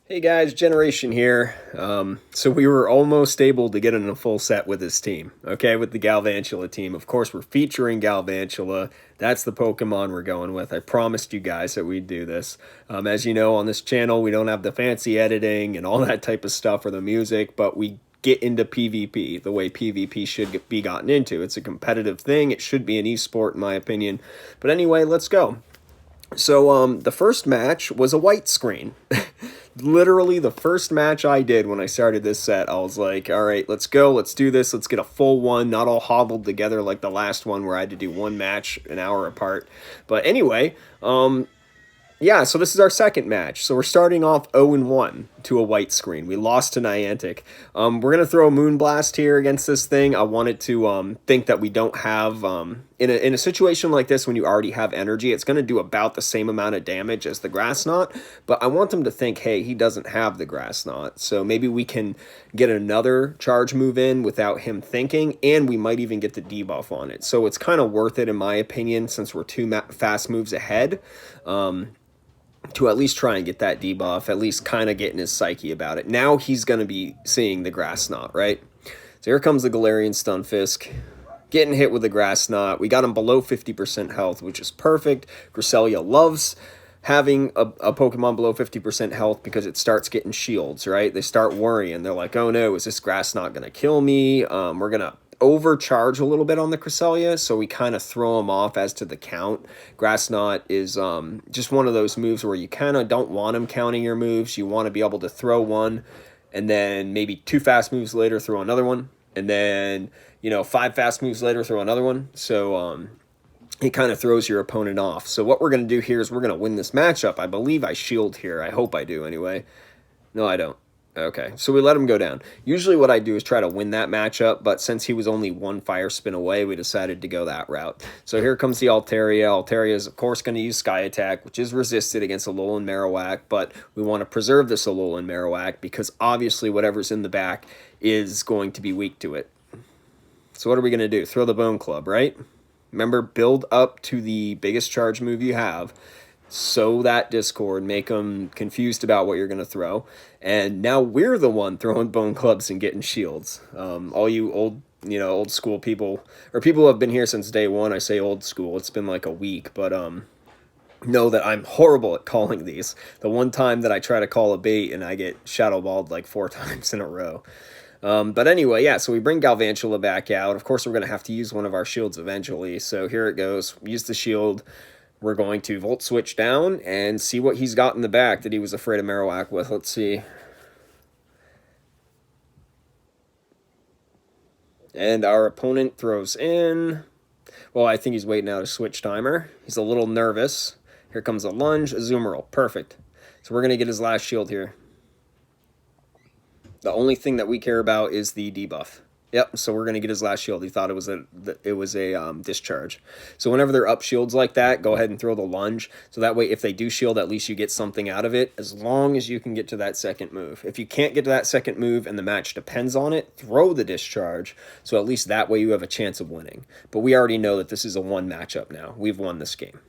Hey guys, Generation here. So we were almost able to get in a full set with this team, okay, with the Galvantula team. Of course, we're featuring Galvantula. That's the Pokemon we're going with. I promised you guys that we'd do this. As you know, on this channel, we don't have the fancy editing and all that type of stuff or the music, but we get into PvP the way PvP should be gotten into. It's a competitive thing. It should be an esport, in my opinion. But anyway, let's go. So the first match was a white screen. Literally the first match I did when I started this set, I was like, all right, let's go, let's do this, let's get a full one, not all hobbled together like the last one where I had to do one match an hour apart. But anyway, yeah, so this is our second match. So we're starting off 0-1 to a white screen. We lost to Niantic. We're going to throw a Moonblast here against this thing. I want it to think that we don't have... in a situation like this, when you already have energy, it's going to do about the same amount of damage as the Grass Knot. But I want them to think, hey, he doesn't have the Grass Knot. So maybe we can get another charge move in without him thinking, and we might even get the debuff on it. So it's kind of worth it, in my opinion, since we're two fast moves ahead. To at least try and get that debuff, at least kind of getting his psyche about it. Now he's going to be seeing the Grass Knot, right? So here comes the Galarian Stunfisk, getting hit with the Grass Knot. We got him below 50% health, which is perfect. Cresselia loves having a Pokemon below 50% health because it starts getting shields, right? They start worrying. They're like, oh no, is this Grass Knot going to kill me? We're going to overcharge a little bit on the Cresselia, so we kind of throw them off as to the count. Grass Knot is just one of those moves where you kind of don't want them counting your moves. You want to be able to throw one, and then maybe two fast moves later throw another one, and then, you know, five fast moves later throw another one. So it kind of throws your opponent off. So what we're going to do here is we're going to win this matchup. I believe I shield here. I hope I do anyway. No, I don't. Okay, so we let him go down. Usually what I do is try to win that matchup, but since he was only one fire spin away, we decided to go that route. So here comes the Altaria. Altaria is, of course, going to use Sky Attack, which is resisted against Alolan Marowak, but we want to preserve this Alolan Marowak because obviously whatever's in the back is going to be weak to it. So what are we going to do? Throw the Bone Club, right? Remember, build up to the biggest charge move you have. Sow that discord, make them confused about what you're going to throw, and now we're the one throwing bone clubs and getting shields. All you old school people, or people who have been here since day one, I say old school, it's been like a week, but know that I'm horrible at calling these. The one time that I try to call a bait and I get shadow balled like 4 times in a row. But anyway, yeah, so we bring Galvantula back out. Of course, we're going to have to use one of our shields eventually, so here it goes. Use the shield. We're going to Volt Switch down and see what he's got in the back that he was afraid of Marowak with. Let's see. And our opponent throws in. Well, I think he's waiting out a switch timer. He's a little nervous. Here comes a lunge, a Zoomerl. Perfect. So we're going to get his last shield here. The only thing that we care about is the debuff. Yep, so we're going to get his last shield. He thought it was a discharge. So whenever they're up shields like that, go ahead and throw the lunge. So that way, if they do shield, at least you get something out of it, as long as you can get to that second move. If you can't get to that second move and the match depends on it, throw the discharge. So at least that way you have a chance of winning. But we already know that this is a one matchup now. We've won this game.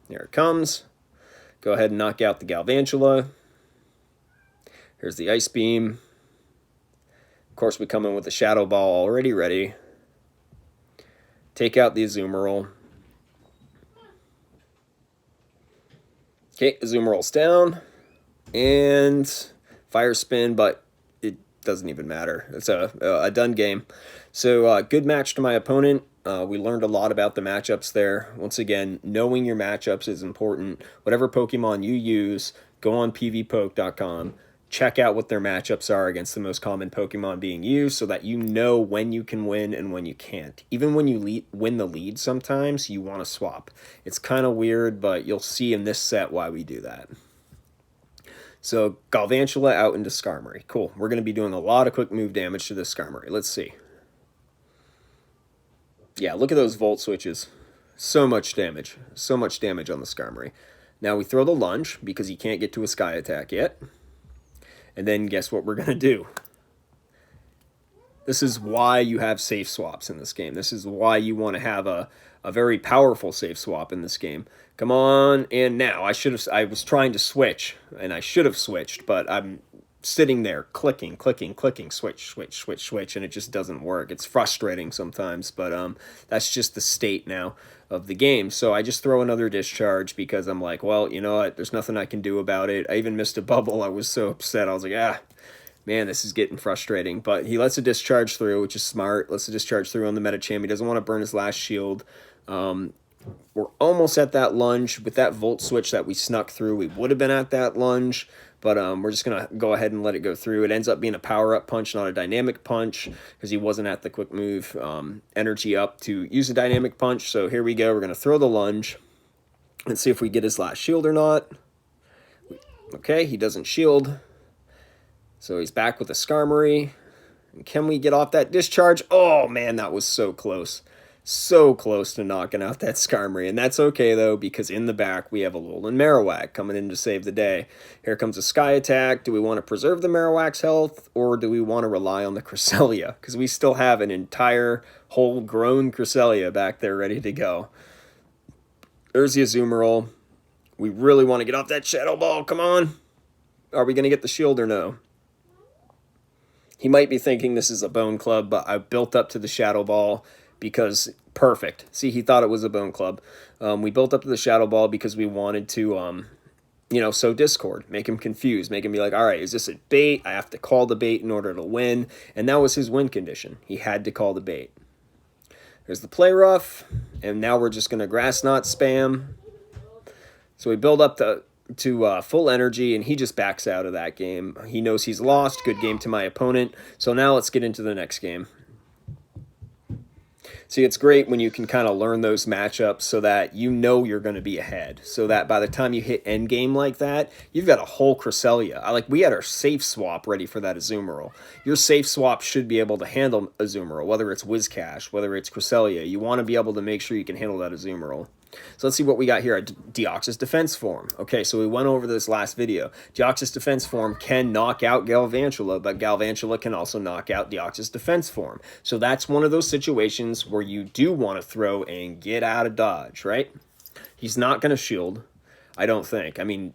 Here it comes. Go ahead and knock out the Galvantula. Here's the Ice Beam. Of course, we come in with the Shadow Ball already ready. Take out the Azumarill. Okay, Azumarill's down. And Fire Spin, but it doesn't even matter. It's a done game. So, good match to my opponent. We learned a lot about the matchups there. Once again, knowing your matchups is important. Whatever Pokemon you use, go on pvpoke.com. Check out what their matchups are against the most common Pokemon being used so that you know when you can win and when you can't. Even when you win the lead sometimes, you want to swap. It's kind of weird, but you'll see in this set why we do that. So Galvantula out into Skarmory. Cool. We're going to be doing a lot of quick move damage to this Skarmory. Let's see. Yeah, look at those Volt Switches. So much damage. So much damage on the Skarmory. Now we throw the lunge because he can't get to a Sky Attack yet. And then guess what we're going to do? This is why you have safe swaps in this game. This is why you want to have a very powerful safe swap in this game. Come on, and now I was trying to switch, and I should have switched, but I'm sitting there clicking, clicking, clicking, switch, switch, switch, switch, and it just doesn't work. It's frustrating sometimes, but that's just the state now of the game. So I just throw another discharge because I'm like, well, you know what? There's nothing I can do about it. I even missed a bubble. I was so upset. I was like, man, this is getting frustrating. But he lets a discharge through, which is smart. Lets a discharge through on the Medicham. He doesn't want to burn his last shield. We're almost at that lunge. With that Volt Switch that we snuck through, we would have been at that lunge, but we're just going to go ahead and let it go through. It ends up being a power-up punch, not a dynamic punch, because he wasn't at the quick move energy up to use a dynamic punch. So here we go. We're going to throw the lunge and see if we get his last shield or not. Okay, he doesn't shield. So he's back with a Skarmory. And can we get off that discharge? Oh, man, that was so close. So close to knocking out that Skarmory. And that's okay, though, because in the back we have a Alolan Marowak coming in to save the day. Here comes a Sky Attack. Do we want to preserve the Marowak's health, or do we want to rely on the Cresselia? Because we still have an entire, whole grown Cresselia back there ready to go. There's the Azumarill. We really want to get off that Shadow Ball. Come on. Are we going to get the shield or no? He might be thinking this is a Bone Club, but I built up to the Shadow Ball because perfect. See, he thought it was a Bone Club. We built up to the Shadow Ball because we wanted to, sow discord, make him confused, make him be like, all right, is this a bait? I have to call the bait in order to win. And that was his win condition. He had to call the bait. There's the Play Rough, and now we're just going to Grass Knot spam. So we build up to full energy, and he just backs out of that game. He knows he's lost. Good game to my opponent. So now let's get into the next game. See, it's great when you can kind of learn those matchups so that you know you're going to be ahead. So that by the time you hit endgame like that, you've got a whole Cresselia. We had our safe swap ready for that Azumarill. Your safe swap should be able to handle Azumarill, whether it's Whiscash, whether it's Cresselia. You want to be able to make sure you can handle that Azumarill. So let's see what we got here. Deoxys Defense Form. Okay, so we went over this last video. Deoxys Defense Form can knock out Galvantula, but Galvantula can also knock out Deoxys Defense Form. So that's one of those situations where you do want to throw and get out of dodge, right? He's not going to shield, I don't think. I mean,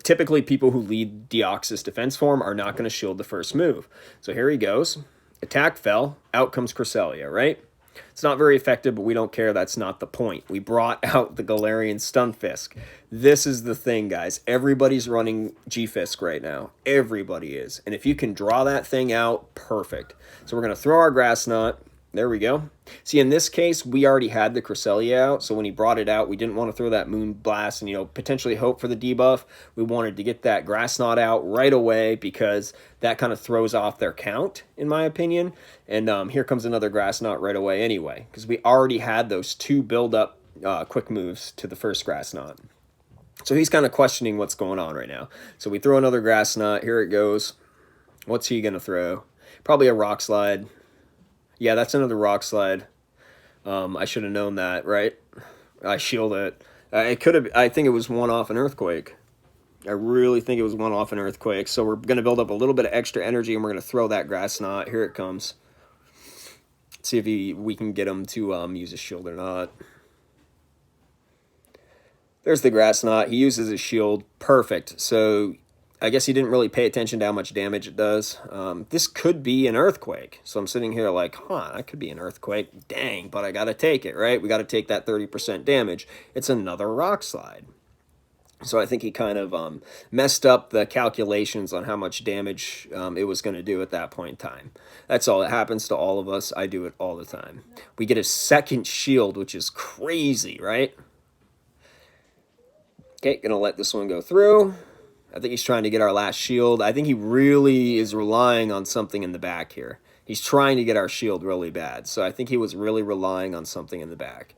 typically people who lead Deoxys Defense Form are not going to shield the first move. So here he goes. Attack fell. Out comes Cresselia, right? It's not very effective, but we don't care. That's not the point. We brought out the Galarian Stunfisk. This is the thing, guys. Everybody's running G-Fisk right now. Everybody is. And if you can draw that thing out, perfect. So we're going to throw our Grass Knot. There we go. See, in this case, we already had the Cresselia out, so when he brought it out, we didn't want to throw that Moon Blast and, potentially hope for the debuff. We wanted to get that Grass Knot out right away because that kind of throws off their count, in my opinion. And here comes another Grass Knot right away anyway, because we already had those two build-up quick moves to the first Grass Knot. So he's kind of questioning what's going on right now. So we throw another Grass Knot. Here it goes. What's he going to throw? Probably a Rock Slide. Yeah, that's another Rock Slide. I should have known that, right? I shield it. It could have. I think it was one off an Earthquake. I really think it was one off an Earthquake. So we're going to build up a little bit of extra energy, and we're going to throw that Grass Knot. Here it comes. Let's see if we can get him to use his shield or not. There's the Grass Knot. He uses his shield. Perfect. So I guess he didn't really pay attention to how much damage it does. This could be an Earthquake. So I'm sitting here like, that could be an Earthquake. Dang, but I got to take it, right? We got to take that 30% damage. It's another Rock Slide. So I think he kind of messed up the calculations on how much damage it was going to do at that point in time. That's all. It happens to all of us. I do it all the time. We get a second shield, which is crazy, right? Okay, going to let this one go through. I think he's trying to get our last shield. I think he really is relying on something in the back here. He's trying to get our shield really bad. So I think he was really relying on something in the back.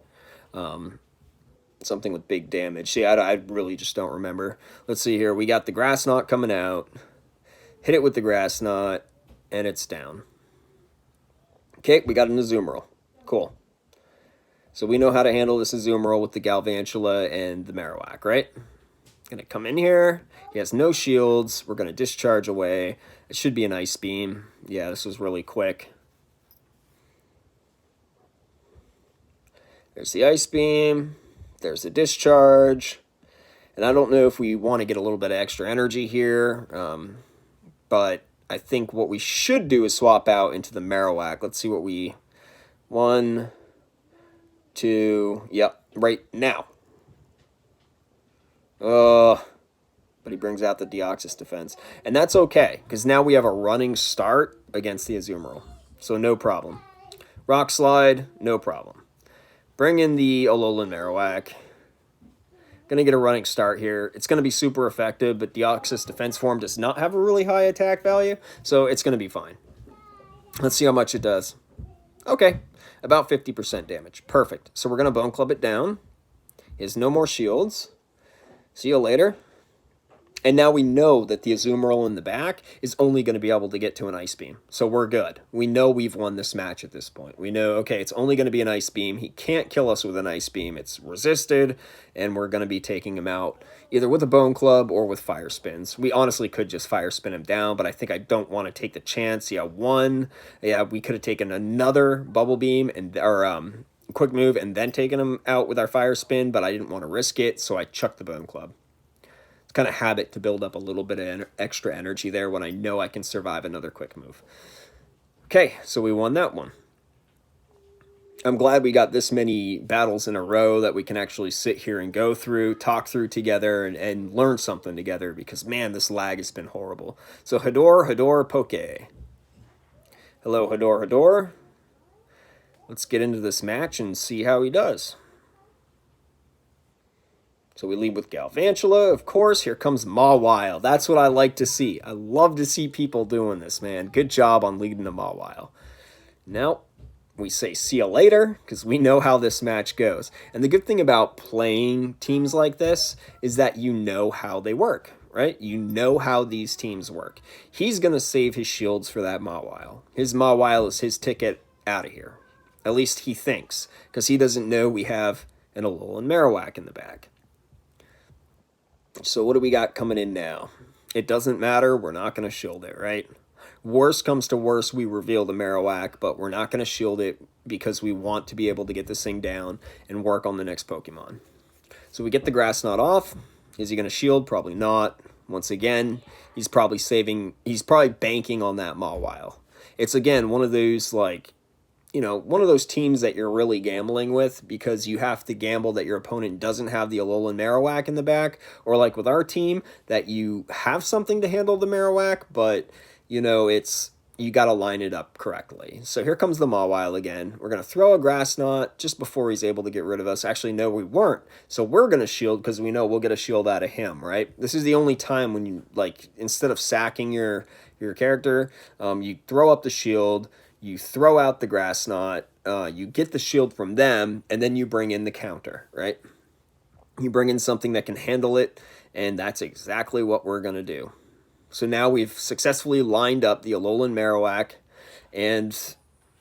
Something with big damage. See, I really just don't remember. Let's see here. We got the Grass Knot coming out. Hit it with the Grass Knot, and it's down. Okay, we got an Azumarill. Cool. So we know how to handle this Azumarill with the Galvantula and the Marowak, right? Gonna come in here. He has no shields. We're gonna discharge away. It should be an Ice Beam. Yeah, this was really quick. There's the Ice Beam. There's a discharge. And I don't know if we want to get a little bit of extra energy here, but I think what we should do is swap out into the Marowak. Let's see what we... 1, 2... Yep, right now. But he brings out the Deoxys defense. And that's okay, because now we have a running start against the Azumarill. So no problem. Rock Slide, no problem. Bring in the Alolan Marowak. Going to get a running start here. It's going to be super effective, but Deoxys defense form does not have a really high attack value, so it's going to be fine. Let's see how much it does. Okay, about 50% damage. Perfect. So we're going to Bone Club it down. He has no more shields. See you later. And now we know that the Azumarill in the back is only going to be able to get to an Ice Beam. So we're good. We know we've won this match at this point. We know, okay, it's only going to be an Ice Beam. He can't kill us with an Ice Beam. It's resisted, and we're going to be taking him out either with a Bone Club or with Fire Spins. We honestly could just Fire Spin him down, but I think I don't want to take the chance. Yeah, we could have taken another Bubble Beam or Quick Move and then taken him out with our Fire Spin, but I didn't want to risk it, so I chucked the Bone Club. Kind of habit to build up a little bit of extra energy there when I know I can survive another quick move. Okay, so we won that one. I'm glad we got this many battles in a row that we can actually sit here and go through, talk through together, and learn something together, because, man, this lag has been horrible. So Hador, Poke. Hello, Hador. Let's get into this match and see how he does. So we lead with Galvantula, of course. Here comes Mawile. That's what I like to see. I love to see people doing this, man. Good job on leading the Mawile. Now, we say see you later, because we know how this match goes. And the good thing about playing teams like this is that you know how they work, right? You know how these teams work. He's going to save his shields for that Mawile. His Mawile is his ticket out of here. At least he thinks, because he doesn't know we have an Alolan Marowak in the back. So what do we got coming in now? It doesn't matter. We're not going to shield it, right? Worst comes to worst, we reveal the Marowak, but we're not going to shield it because we want to be able to get this thing down and work on the next Pokemon. So we get the Grass Knot off. Is he going to shield? Probably not. Once again, he's probably banking on that Mawile. It's, again, one of those, like, you know, one of those teams that you're really gambling with, because you have to gamble that your opponent doesn't have the Alolan Marowak in the back, or like with our team, that you have something to handle the Marowak, but, you know, you got to line it up correctly. So here comes the Mawile again. We're going to throw a Grass Knot just before he's able to get rid of us. Actually, no, we weren't. So we're going to shield because we know we'll get a shield out of him, right? This is the only time when you, like, instead of sacking your character, you throw up the shield, you throw out the Grass Knot, you get the shield from them, and then you bring in the counter, right? You bring in something that can handle it, and that's exactly what we're going to do. So now we've successfully lined up the Alolan Marowak, and,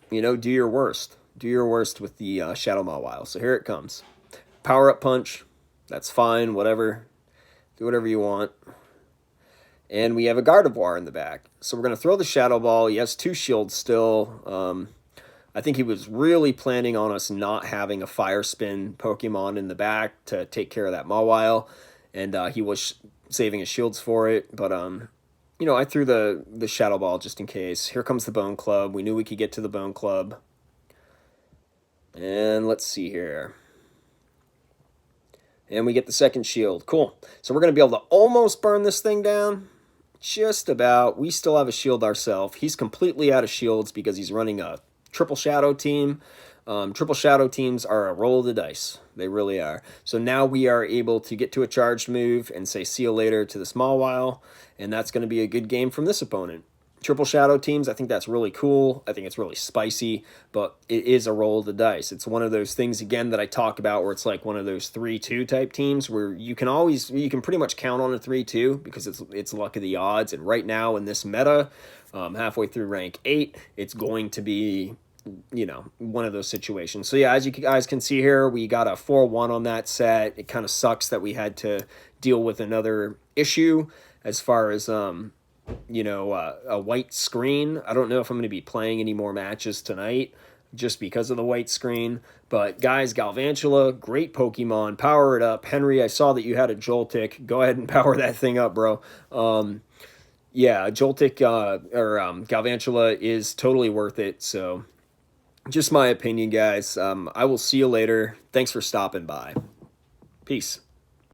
you know, do your worst. Do your worst with the Shadow Mawile. So here it comes. Power-up punch. That's fine, whatever. Do whatever you want. And we have a Gardevoir in the back. So we're going to throw the Shadow Ball. He has 2 shields still. I think he was really planning on us not having a Fire Spin Pokemon in the back to take care of that Mawile. And he was saving his shields for it. But, you know, I threw the Shadow Ball just in case. Here comes the Bone Club. We knew we could get to the Bone Club. And let's see here. And we get the second shield. Cool. So we're going to be able to almost burn this thing down. Just about. We still have a shield ourselves. He's completely out of shields because he's running a Triple Shadow team. Triple Shadow teams are a roll of the dice. They really are. So now we are able to get to a charged move and say see you later to the Mawile. And that's going to be a good game from this opponent. Triple Shadow teams, I think that's really cool. I think it's really spicy, but it is a roll of the dice. It's one of those things, again, that I talk about where it's like one of those 3-2 type teams where you can pretty much count on a 3-2 because it's luck of the odds. And right now in this meta, halfway through rank 8, it's going to be, you know, one of those situations. So yeah, as you guys can see here, we got a 4-1 on that set. It kind of sucks that we had to deal with another issue as far as, you know, a white screen. I don't know if I'm going to be playing any more matches tonight. just because of the white screen. But guys, Galvantula, great Pokemon. Power it up. Henry, I saw that you had a Joltik. Go ahead and power that thing up, bro. Yeah, Joltik Galvantula is totally worth it. So just my opinion, guys. I will see you later. Thanks for stopping by. Peace.